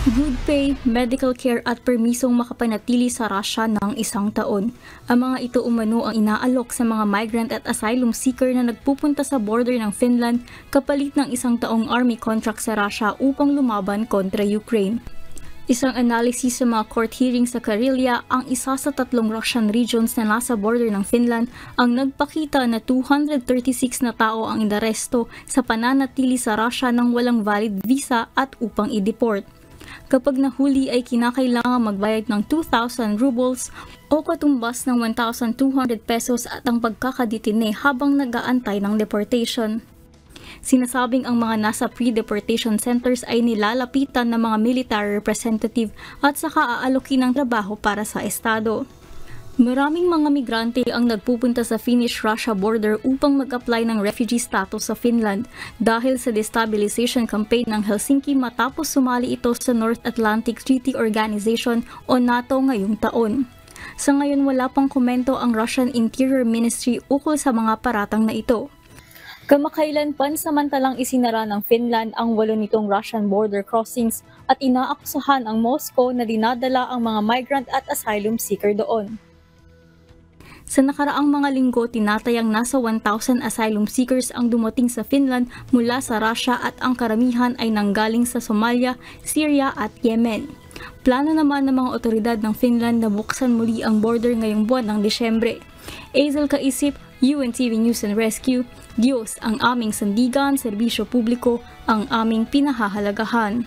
Good pay, medical care at permisong makapanatili sa Russia ng 1 taon. Ang mga ito umano ang inaalok sa mga migrant at asylum seeker na nagpupunta sa border ng Finland kapalit ng 1 taong army contract sa Russia upang lumaban kontra Ukraine. Isang analysis sa mga court hearings sa Karelia, ang isa sa 3 Russian regions na nasa border ng Finland, ang nagpakita na 236 na tao ang inaresto sa pananatili sa Russia ng walang valid visa at upang i-deport. Kapag nahuli ay kinakailangan magbayad ng 2,000 rubles o katumbas ng 1,200 pesos at ang pagkakadetine habang nag-aantay ng deportation. Sinasabing ang mga nasa pre-deportation centers ay nilalapitan ng mga military representative at saka aalokin ng trabaho para sa estado. Maraming mga migrante ang nagpupunta sa Finnish-Russia border upang mag-apply ng refugee status sa Finland dahil sa destabilization campaign ng Helsinki matapos sumali ito sa North Atlantic Treaty Organization o NATO ngayong taon. Sa ngayon wala pang komento ang Russian Interior Ministry ukol sa mga paratang na ito. Kamakailan pansamantalang isinara ng Finland ang 8 nitong Russian border crossings at inaakusahan ang Moscow na dinadala ang mga migrant at asylum seeker doon. Sa nakaraang mga linggo, tinatayang nasa 1,000 asylum seekers ang dumating sa Finland mula sa Russia at ang karamihan ay nanggaling sa Somalia, Syria at Yemen. Plano naman ng mga otoridad ng Finland na buksan muli ang border ngayong buwan ng Disyembre. Azel Kaisip, UNTV News and Rescue, Diyos ang aming sandigan, serbisyo publiko ang aming pinahahalagahan.